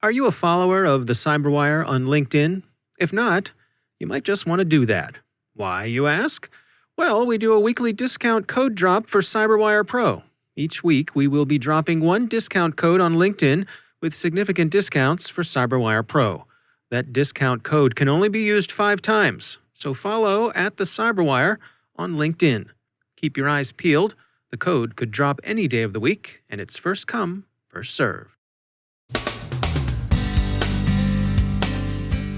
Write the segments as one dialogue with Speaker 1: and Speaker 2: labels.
Speaker 1: Are you a follower of the CyberWire on LinkedIn? If not, you might just want to do that. Why, you ask? Well, we do a weekly discount code drop for CyberWire Pro. Each week, we will be dropping one discount code on LinkedIn with significant discounts for CyberWire Pro. That discount code can only be used 5 times, so follow @the CyberWire on LinkedIn. Keep your eyes peeled. The code could drop any day of the week, and it's first come, first served.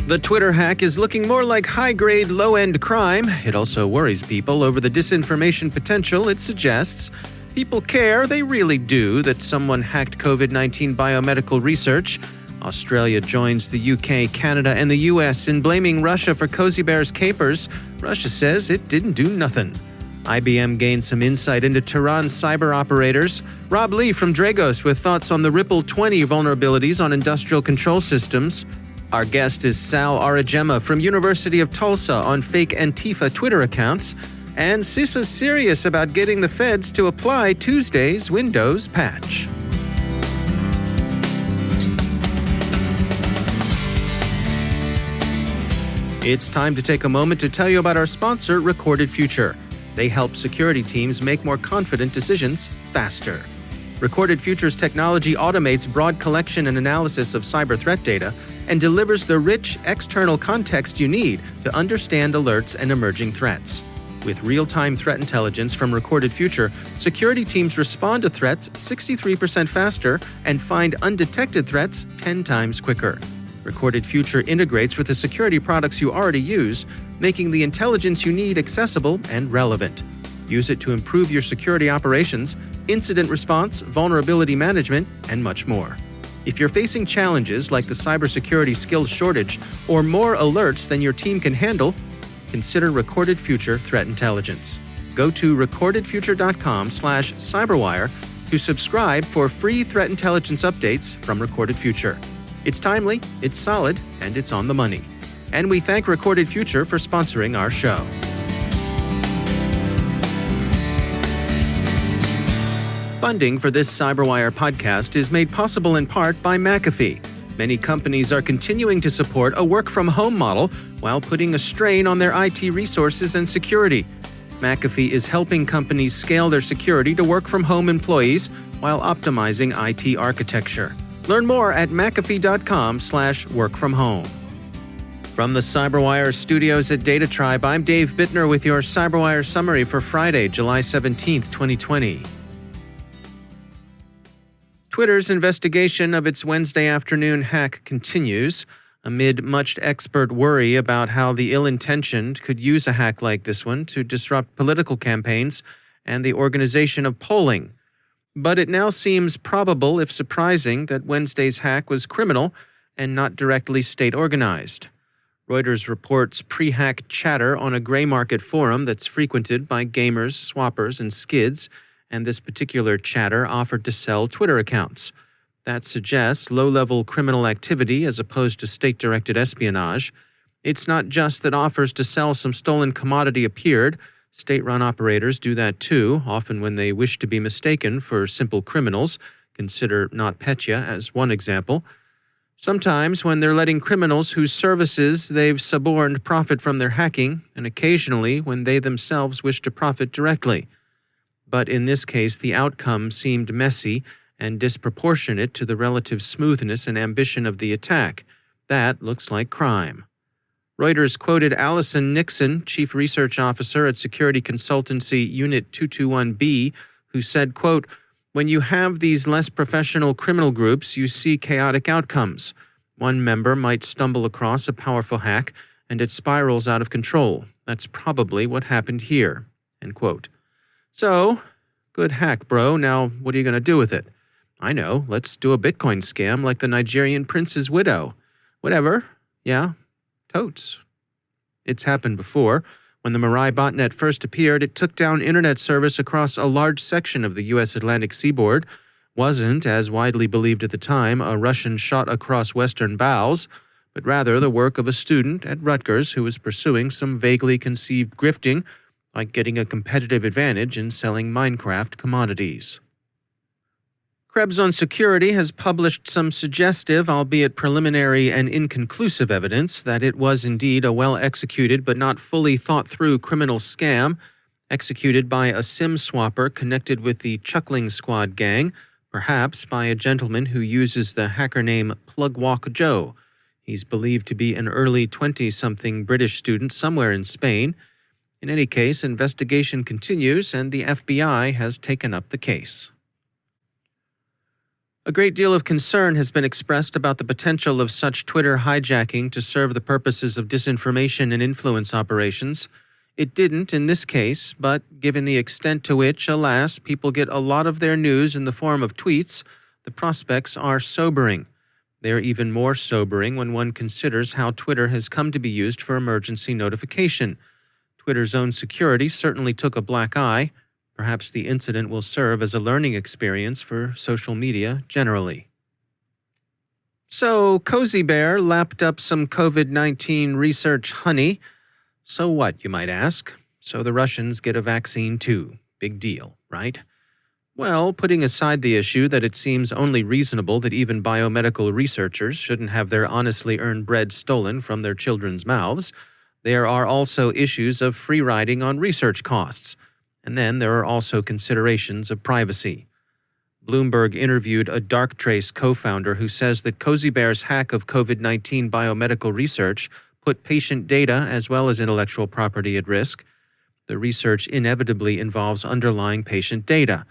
Speaker 1: The Twitter hack is looking more like high-grade, low-end crime. It also worries people over the disinformation potential it suggests. People care, they really do, that someone hacked COVID-19 biomedical research. Australia joins the UK, Canada, and the US in blaming Russia for Cozy Bear's capers. Russia says it didn't do nothing. IBM gained some insight into Tehran's cyber operators. Rob Lee from Dragos with thoughts on the Ripple 20 vulnerabilities on industrial control systems. Our guest is Sal Arajema from University of Tulsa on fake Antifa Twitter accounts. And CISA's serious about getting the feds to apply Tuesday's Windows patch. It's time to take a moment to tell you about our sponsor, Recorded Future. They help security teams make more confident decisions faster. Recorded Future's technology automates broad collection and analysis of cyber threat data and delivers the rich external context you need to understand alerts and emerging threats. With real-time threat intelligence from Recorded Future, security teams respond to threats 63% faster and find undetected threats 10 times quicker. Recorded Future integrates with the security products you already use, making the intelligence you need accessible and relevant. Use it to improve your security operations, incident response, vulnerability management, and much more. If you're facing challenges like the cybersecurity skills shortage or more alerts than your team can handle, consider Recorded Future Threat Intelligence. Go to recordedfuture.com/cyberwire to subscribe for free threat intelligence updates from Recorded Future. It's timely, it's solid, and it's on the money. And we thank Recorded Future for sponsoring our show. Funding for this CyberWire podcast is made possible in part by McAfee. Many companies are continuing to support a work-from-home model while putting a strain on their IT resources and security. McAfee is helping companies scale their security to work-from-home employees while optimizing IT architecture. Learn more at mcafee.com/workfromhome. From the CyberWire studios at Data Tribe, I'm Dave Bittner with your CyberWire summary for Friday, July 17th, 2020. Twitter's investigation of its Wednesday afternoon hack continues, amid much expert worry about how the ill-intentioned could use a hack like this one to disrupt political campaigns and the organization of polling. But it now seems probable, if surprising, that Wednesday's hack was criminal and not directly state-organized. Reuters reports pre-hack chatter on a gray market forum that's frequented by gamers, swappers, and skids, and this particular chatter offered to sell Twitter accounts. That suggests low-level criminal activity as opposed to state-directed espionage. It's not just that offers to sell some stolen commodity appeared. State-run operators do that too, often when they wish to be mistaken for simple criminals. Consider NotPetya as one example. Sometimes when they're letting criminals whose services they've suborned profit from their hacking, and occasionally when they themselves wish to profit directly. But in this case, the outcome seemed messy and disproportionate to the relative smoothness and ambition of the attack. That looks like crime. Reuters quoted Allison Nixon, Chief Research Officer at security consultancy Unit 221B, who said, quote, "When you have these less professional criminal groups, you see chaotic outcomes. One member might stumble across a powerful hack, and it spirals out of control. That's probably what happened here." End quote. So, good hack, bro. Now, what are you going to do with it? I know, let's do a Bitcoin scam like the Nigerian prince's widow. Whatever. Yeah, totes. It's happened before. When the Mirai botnet first appeared, it took down internet service across a large section of the U.S. Atlantic seaboard. Wasn't, as widely believed at the time, a Russian shot across western bows, but rather the work of a student at Rutgers who was pursuing some vaguely conceived grifting, like getting a competitive advantage in selling Minecraft commodities. Krebs on Security has published some suggestive, albeit preliminary and inconclusive evidence that it was indeed a well-executed but not fully thought-through criminal scam executed by a SIM swapper connected with the Chuckling Squad gang, perhaps by a gentleman who uses the hacker name Plugwalk Joe. He's believed to be an early 20-something British student somewhere in Spain. In any case, investigation continues and the FBI has taken up the case. A great deal of concern has been expressed about the potential of such Twitter hijacking to serve the purposes of disinformation and influence operations. It didn't in this case, but given the extent to which, alas, people get a lot of their news in the form of tweets, the prospects are sobering. They're even more sobering when one considers how Twitter has come to be used for emergency notification. Twitter's own security certainly took a black eye. Perhaps the incident will serve as a learning experience for social media generally. So, Cozy Bear lapped up some COVID-19 research honey. So what, you might ask? So the Russians get a vaccine too. Big deal, right? Well, putting aside the issue that it seems only reasonable that even biomedical researchers shouldn't have their honestly earned bread stolen from their children's mouths, there are also issues of free riding on research costs. And then there are also considerations of privacy. Bloomberg interviewed a Darktrace co-founder who says that Cozy Bear's hack of COVID-19 biomedical research put patient data as well as intellectual property at risk. The research inevitably involves underlying patient data.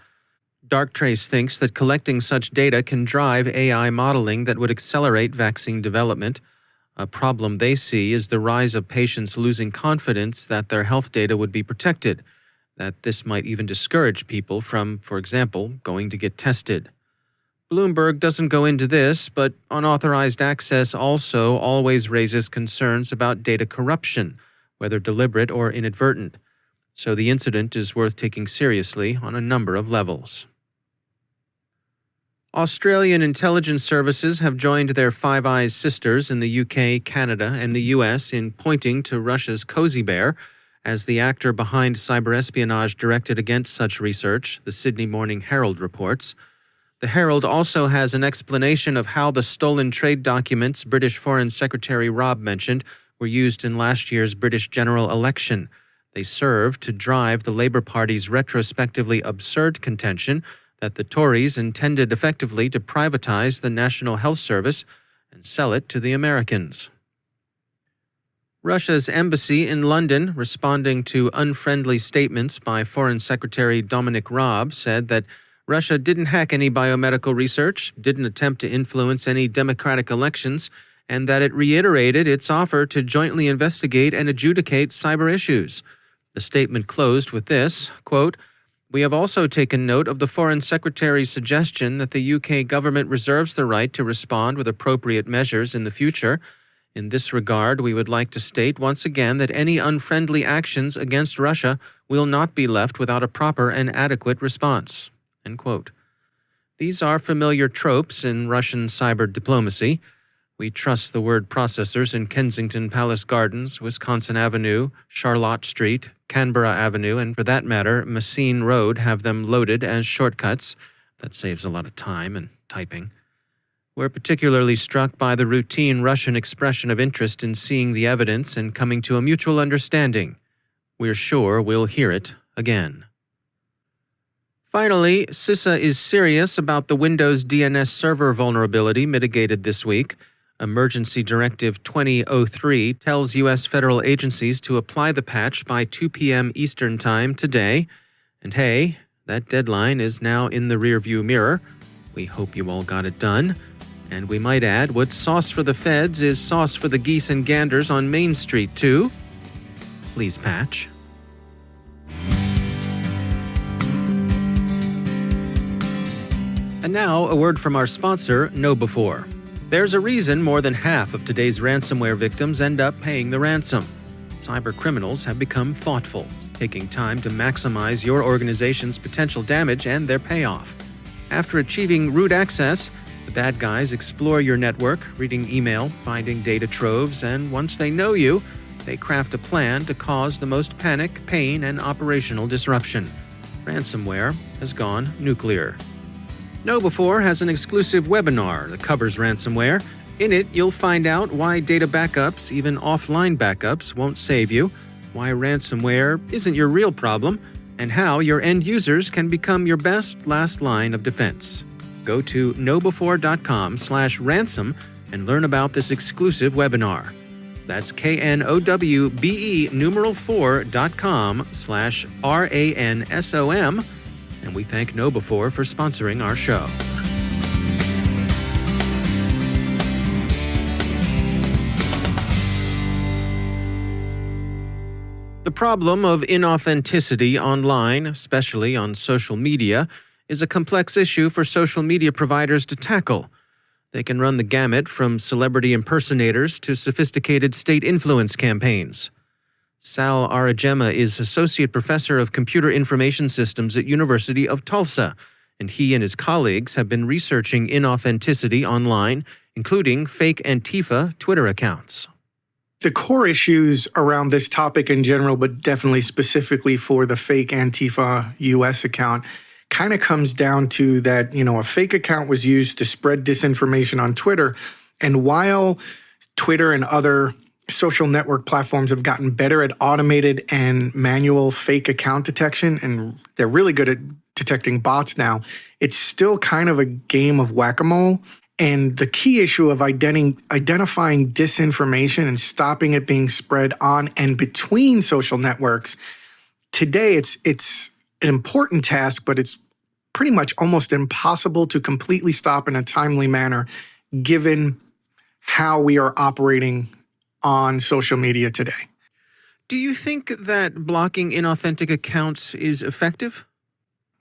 Speaker 1: Darktrace thinks that collecting such data can drive AI modeling that would accelerate vaccine development. A problem they see is the rise of patients losing confidence that their health data would be protected, that this might even discourage people from, for example, going to get tested. Bloomberg doesn't go into this, but unauthorized access also always raises concerns about data corruption, whether deliberate or inadvertent. So the incident is worth taking seriously on a number of levels. Australian intelligence services have joined their Five Eyes sisters in the UK, Canada, and the US in pointing to Russia's Cozy Bear as the actor behind cyber espionage directed against such research, the Sydney Morning Herald reports. The Herald also has an explanation of how the stolen trade documents British Foreign Secretary Robb mentioned were used in last year's British general election. They served to drive the Labour Party's retrospectively absurd contention that the Tories intended effectively to privatize the National Health Service and sell it to the Americans. Russia's embassy in London, responding to unfriendly statements by Foreign Secretary Dominic Raab, said that Russia didn't hack any biomedical research, didn't attempt to influence any democratic elections, and that it reiterated its offer to jointly investigate and adjudicate cyber issues. The statement closed with this, quote, "We have also taken note of the Foreign Secretary's suggestion that the UK government reserves the right to respond with appropriate measures in the future. In this regard, we would like to state once again that any unfriendly actions against Russia will not be left without a proper and adequate response." End quote. These are familiar tropes in Russian cyber diplomacy. We trust the word processors in Kensington Palace Gardens, Wisconsin Avenue, Charlotte Street, Canberra Avenue, and for that matter, Messine Road have them loaded as shortcuts. That saves a lot of time and typing. We're particularly struck by the routine Russian expression of interest in seeing the evidence and coming to a mutual understanding. We're sure we'll hear it again. Finally, CISA is serious about the Windows DNS server vulnerability mitigated this week. Emergency Directive 2003 tells U.S. federal agencies to apply the patch by 2 p.m. Eastern Time today. And hey, that deadline is now in the rearview mirror. We hope you all got it done. And we might add, what's sauce for the feds is sauce for the geese and ganders on Main Street, too. Please patch. And now, a word from our sponsor, KnowBe4. There's a reason more than half of today's ransomware victims end up paying the ransom. Cyber criminals have become thoughtful, taking time to maximize your organization's potential damage and their payoff. After achieving root access, the bad guys explore your network, reading email, finding data troves, and once they know you, they craft a plan to cause the most panic, pain, and operational disruption. Ransomware has gone nuclear. KnowBe4 has an exclusive webinar that covers ransomware. In it, you'll find out why data backups, even offline backups, won't save you, why ransomware isn't your real problem, and how your end users can become your best last line of defense. Go to knowbe4.com/ransom and learn about this exclusive webinar. That's knowbe4.com/ransom, and we thank KnowBe4 for sponsoring our show. The problem of inauthenticity online, especially on social media, is a complex issue for social media providers to tackle. They can run the gamut from celebrity impersonators to sophisticated state influence campaigns. Sal Arajema is Associate Professor of Computer Information Systems at University of Tulsa, and he and his colleagues have been researching inauthenticity online, including fake Antifa Twitter accounts.
Speaker 2: The core issues around this topic in general, but definitely specifically for the fake Antifa US account, kind of comes down to that, a fake account was used to spread disinformation on Twitter. And while Twitter and other social network platforms have gotten better at automated and manual fake account detection, and they're really good at detecting bots now, it's still kind of a game of whack-a-mole. And the key issue of identifying disinformation and stopping it being spread on and between social networks, today it's an important task, but it's pretty much almost impossible to completely stop in a timely manner, given how we are operating on social media today.
Speaker 1: Do you think that blocking inauthentic accounts is effective?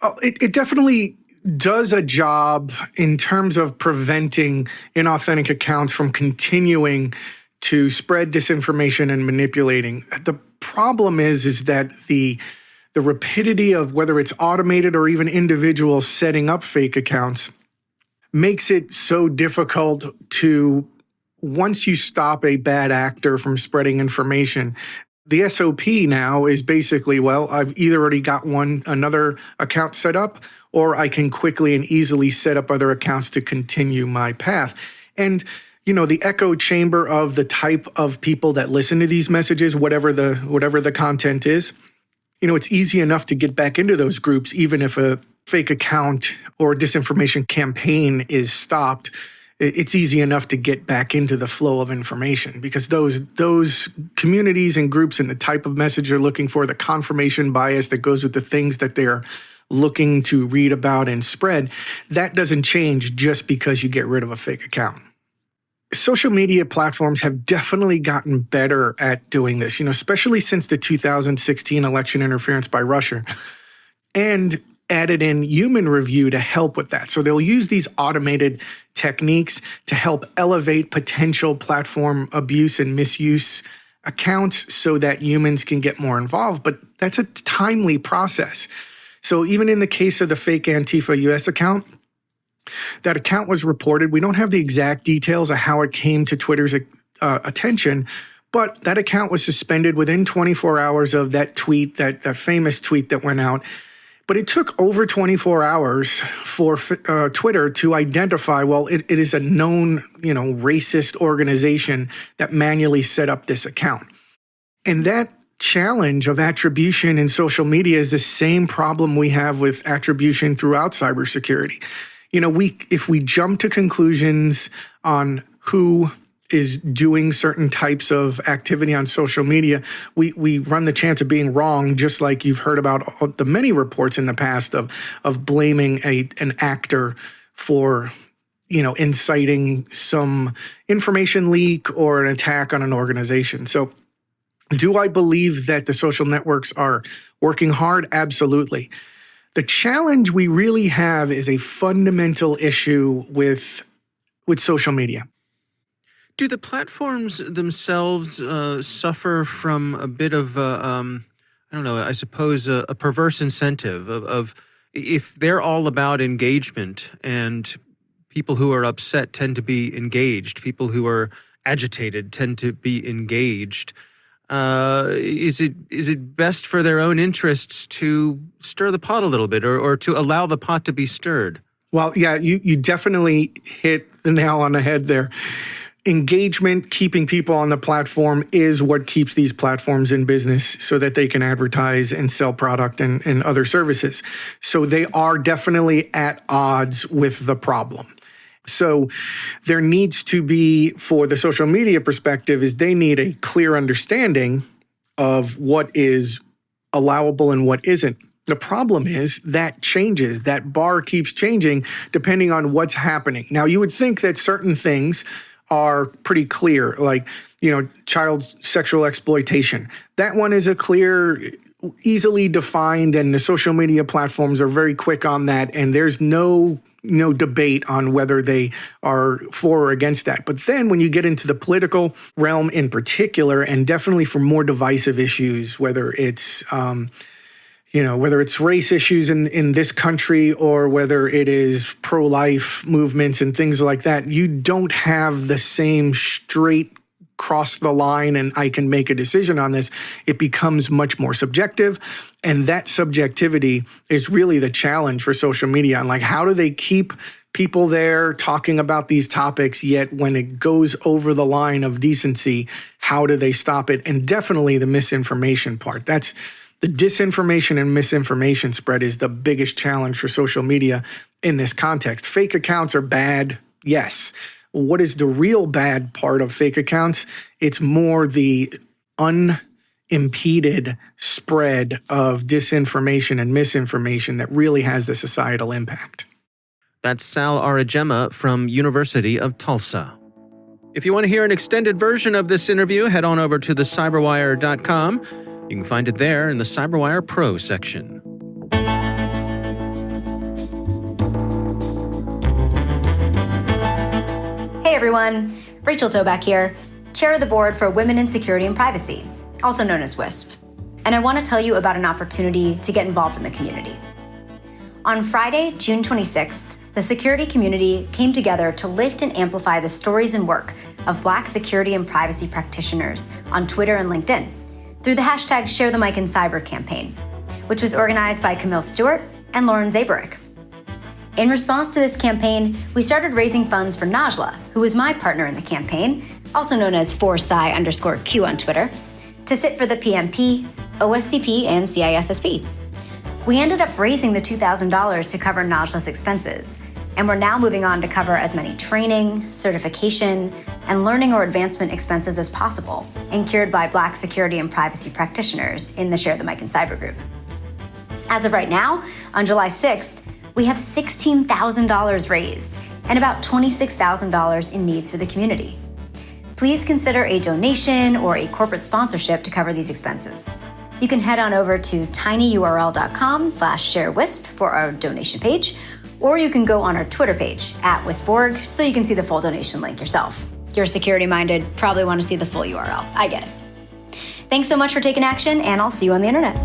Speaker 2: Oh, it definitely does a job in terms of preventing inauthentic accounts from continuing to spread disinformation and manipulating. The problem is that the rapidity of whether it's automated or even individuals setting up fake accounts makes it so difficult to, once you stop a bad actor from spreading information, the SOP now is basically, well, I've either already got another account set up, or I can quickly and easily set up other accounts to continue my path. And, the echo chamber of the type of people that listen to these messages, whatever the content is, it's easy enough to get back into those groups, even if a fake account or disinformation campaign is stopped. It's easy enough to get back into the flow of information because those communities and groups and the type of message they're looking for, the confirmation bias that goes with the things that they're looking to read about and spread, that doesn't change just because you get rid of a fake account. Social media platforms have definitely gotten better at doing this, especially since the 2016 election interference by Russia, and added in human review to help with that. So they'll use these automated techniques to help elevate potential platform abuse and misuse accounts so that humans can get more involved. But that's a timely process. So even in the case of the fake Antifa US account, that account was reported. We don't have the exact details of how it came to Twitter's attention, but that account was suspended within 24 hours of that tweet, that famous tweet that went out. But it took over 24 hours for Twitter to identify, well, it is a known, racist organization that manually set up this account. And that challenge of attribution in social media is the same problem we have with attribution throughout cybersecurity. If we jump to conclusions on who is doing certain types of activity on social media, we run the chance of being wrong, just like you've heard about the many reports in the past of blaming an actor for, inciting some information leak or an attack on an organization. So do I believe that the social networks are working hard? Absolutely. The challenge we really have is a fundamental issue with social media.
Speaker 1: Do the platforms themselves suffer from a bit of, I suppose, a perverse incentive of if they're all about engagement and people who are upset tend to be engaged, people who are agitated tend to be engaged, is it best for their own interests to stir the pot a little bit or to allow the pot to be stirred?
Speaker 2: Well, yeah, you definitely hit the nail on the head there. Engagement, keeping people on the platform is what keeps these platforms in business so that they can advertise and sell product and other services. So they are definitely at odds with the problem. So there needs to be, for the social media perspective, is they need a clear understanding of what is allowable and what isn't. The problem is that changes. That bar keeps changing depending on what's happening. Now, you would think that certain things are pretty clear, like, child sexual exploitation. That one is a clear, easily defined, and the social media platforms are very quick on that, and there's no debate on whether they are for or against that. But then when you get into the political realm in particular, and definitely for more divisive issues, whether it's whether it's race issues in this country or whether it is pro-life movements and things like that, you don't have the same straight cross the line and I can make a decision on this. It becomes much more subjective. And that subjectivity is really the challenge for social media. And how do they keep people there talking about these topics, yet when it goes over the line of decency, how do they stop it? And definitely the misinformation part. That's the disinformation and misinformation spread is the biggest challenge for social media in this context. Fake accounts are bad, yes. What is the real bad part of fake accounts? It's more the unimpeded spread of disinformation and misinformation that really has the societal impact.
Speaker 1: That's Sal Arajema from University of Tulsa. If you want to hear an extended version of this interview, head on over to thecyberwire.com. You can find it there in the CyberWire Pro section.
Speaker 3: Hey everyone, Rachel Toback here, Chair of the Board for Women in Security and Privacy, also known as WISP. And I want to tell you about an opportunity to get involved in the community. On Friday, June 26th, the security community came together to lift and amplify the stories and work of Black security and privacy practitioners on Twitter and LinkedIn through the hashtag #ShareTheMicInCyber campaign, which was organized by Camille Stewart and Lauren Zabarick. In response to this campaign, we started raising funds for Najla, who is my partner in the campaign, also known as 4Cy_Q on Twitter, to sit for the PMP, OSCP, and CISSP. We ended up raising the $2,000 to cover Najla's expenses, and we're now moving on to cover as many training, certification, and learning or advancement expenses as possible, incurred by Black security and privacy practitioners in the Share the Mic and Cyber group. As of right now, on July 6th, we have $16,000 raised and about $26,000 in needs for the community. Please consider a donation or a corporate sponsorship to cover these expenses. You can head on over to tinyurl.com/sharewisp for our donation page, or you can go on our Twitter page @wisp.org so you can see the full donation link yourself. You're security-minded, probably want to see the full URL. I get it. Thanks so much for taking action, and I'll see you on the internet.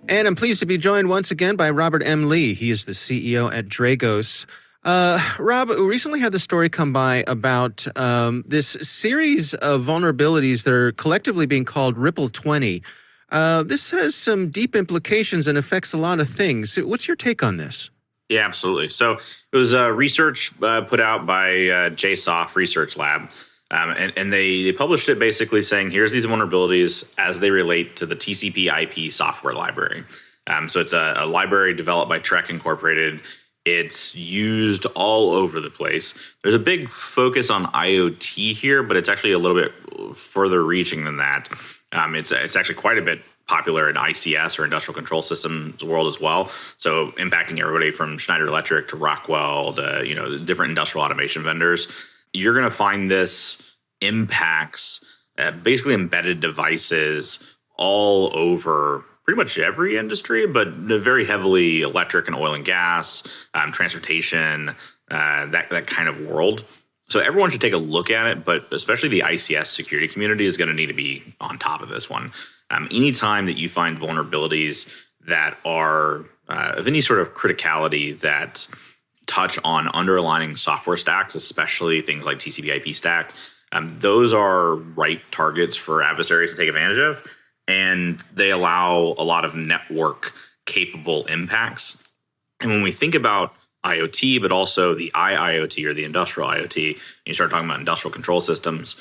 Speaker 1: And I'm pleased to be joined once again by Robert M. Lee. He is the CEO at Dragos. Rob, we recently had the story come by about this series of vulnerabilities that are collectively being called Ripple 20. This has some deep implications and affects a lot of things. What's your take on this?
Speaker 4: Yeah, absolutely. So it was research put out by JSOF Research Lab. And they published it basically saying, here's these vulnerabilities as they relate to the TCP/IP software library. So it's a library developed by Trek Incorporated. It's used all over the place. There's a big focus on IoT here, but it's actually a little bit further reaching than that. It's actually quite a bit popular in ICS or industrial control systems world as well. So impacting everybody from Schneider Electric to Rockwell to different industrial automation vendors. You're going to find this impacts basically embedded devices all over pretty much every industry, but very heavily electric and oil and gas, transportation, that kind of world. So everyone should take a look at it, but especially the ICS security community is going to need to be on top of this one. Anytime that you find vulnerabilities that are of any sort of criticality that touch on underlying software stacks, especially things like TCP/IP stack, those are ripe targets for adversaries to take advantage of. and they allow a lot of network capable impacts. And when we think about IoT, but also the IIoT or the industrial IoT, and you start talking about industrial control systems,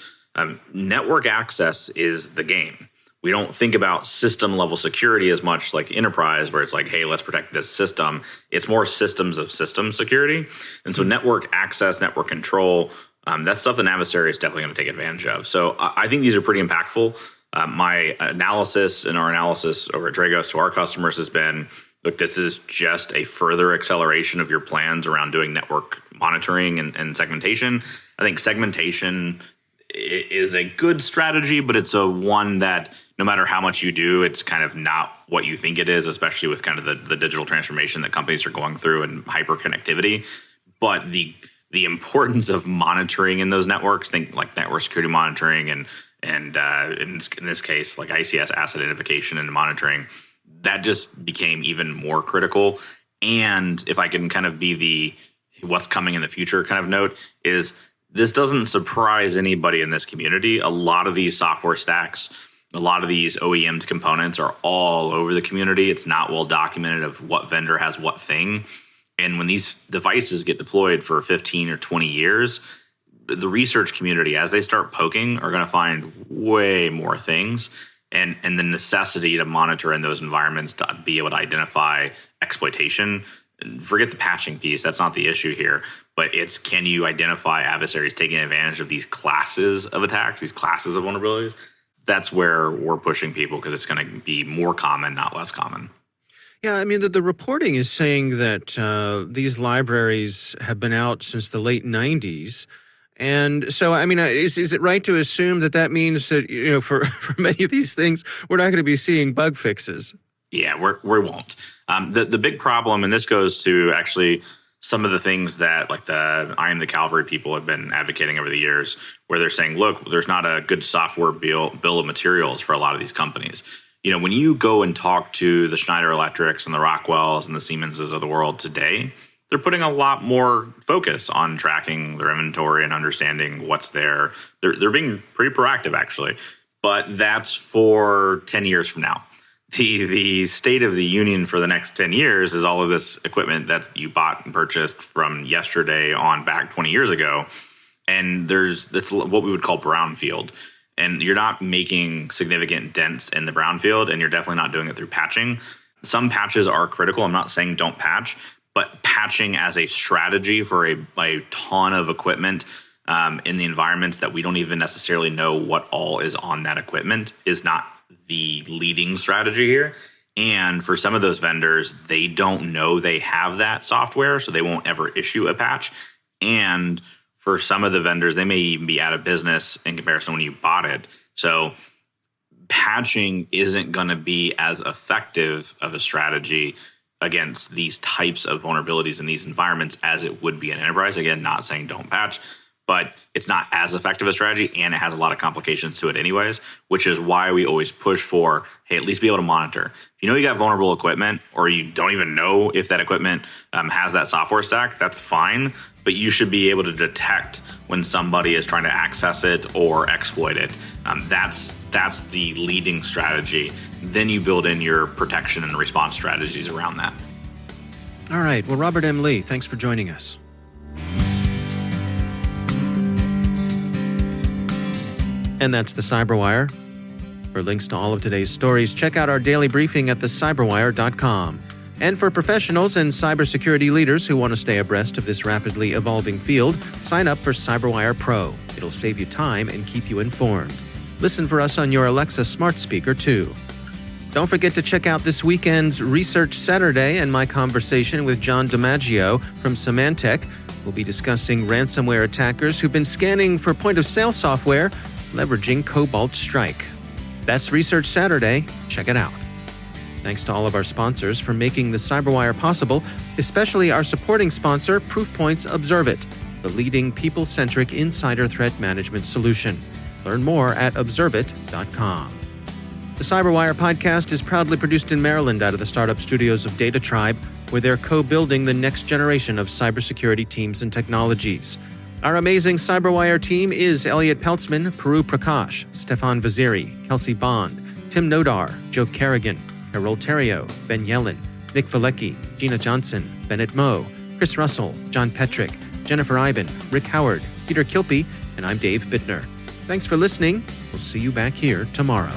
Speaker 4: network access is the game. We don't think about system level security as much like enterprise, where it's like, hey, let's protect this system. It's more systems of system security. And so network access, network control, that's stuff an adversary is definitely going to take advantage of. So I think these are pretty impactful. My analysis and our analysis over at Dragos to our customers has been, look, this is just a further acceleration of your plans around doing network monitoring and segmentation. I think segmentation is a good strategy, but it's a one that no matter how much you do, it's kind of not what you think it is, especially with kind of the digital transformation that companies are going through and hyperconnectivity. But the importance of monitoring in those networks, think like network security monitoring and in this case, like ICS asset identification and monitoring, that just became even more critical. And if I can kind of be the what's coming in the future kind of note, is this doesn't surprise anybody in this community. A lot of these software stacks, a lot of these OEM components are all over the community. It's not well documented of what vendor has what thing. And when these devices get deployed for 15 or 20 years, the research community, as they start poking, are going to find way more things. And the necessity to monitor in those environments to be able to identify exploitation. Forget the patching piece. That's not the issue here. But it's, can you identify adversaries taking advantage of these classes of attacks, these classes of vulnerabilities? That's where we're pushing people, because it's going to be more common, not less common.
Speaker 1: Yeah, I mean, the reporting is saying that these libraries have been out since the late 90s. And so, I mean, is it right to assume that means that, you know, for many of these things, we're not going to be seeing bug fixes?
Speaker 4: Yeah, we won't. The big problem, and this goes to actually some of the things that like the I Am the Cavalry people have been advocating over the years, where they're saying, look, there's not a good software bill of materials for a lot of these companies. You know, when you go and talk to the Schneider Electrics and the Rockwells and the Siemenses of the world today, they're putting a lot more focus on tracking their inventory and understanding what's there. They're being pretty proactive, actually. But that's for 10 years from now. The state of the union for the next 10 years is all of this equipment that you bought and purchased from yesterday on back 20 years ago. And that's what we would call brownfield. And you're not making significant dents in the brownfield, and you're definitely not doing it through patching. Some patches are critical. I'm not saying don't patch, but patching as a strategy for a ton of equipment in the environments that we don't even necessarily know what all is on that equipment is not the leading strategy here. And for some of those vendors, they don't know they have that software, so they won't ever issue a patch. And for some of the vendors, they may even be out of business in comparison when you bought it. So patching isn't going to be as effective of a strategy against these types of vulnerabilities in these environments as it would be in enterprise. Again, not saying don't patch, but it's not as effective a strategy, and it has a lot of complications to it anyways, which is why we always push for, hey, at least be able to monitor. If you know you got vulnerable equipment, or you don't even know if that equipment has that software stack, that's fine, but you should be able to detect when somebody is trying to access it or exploit it. That's the leading strategy. Then you build in your protection and response strategies around that.
Speaker 1: All right. Well, Robert M. Lee, thanks for joining us. And that's the CyberWire. For links to all of today's stories, check out our daily briefing at thecyberwire.com. And for professionals and cybersecurity leaders who want to stay abreast of this rapidly evolving field, sign up for CyberWire Pro. It'll save you time and keep you informed. Listen for us on your Alexa smart speaker, too. Don't forget to check out this weekend's Research Saturday and my conversation with John DiMaggio from Symantec. We'll be discussing ransomware attackers who've been scanning for point-of-sale software leveraging Cobalt Strike. That's Research Saturday. Check it out. Thanks to all of our sponsors for making the CyberWire possible, especially our supporting sponsor, Proofpoint's Observe It, the leading people-centric insider threat management solution. Learn more at observeit.com. The CyberWire podcast is proudly produced in Maryland out of the startup studios of Data Tribe, where they're co-building the next generation of cybersecurity teams and technologies. Our amazing CyberWire team is Elliot Peltzman, Peru Prakash, Stefan Vaziri, Kelsey Bond, Tim Nodar, Joe Kerrigan, Carol Terrio, Ben Yellen, Nick Valecki, Gina Johnson, Bennett Moe, Chris Russell, John Petrick, Jennifer Iben, Rick Howard, Peter Kilpie, and I'm Dave Bittner. Thanks for listening. We'll see you back here tomorrow.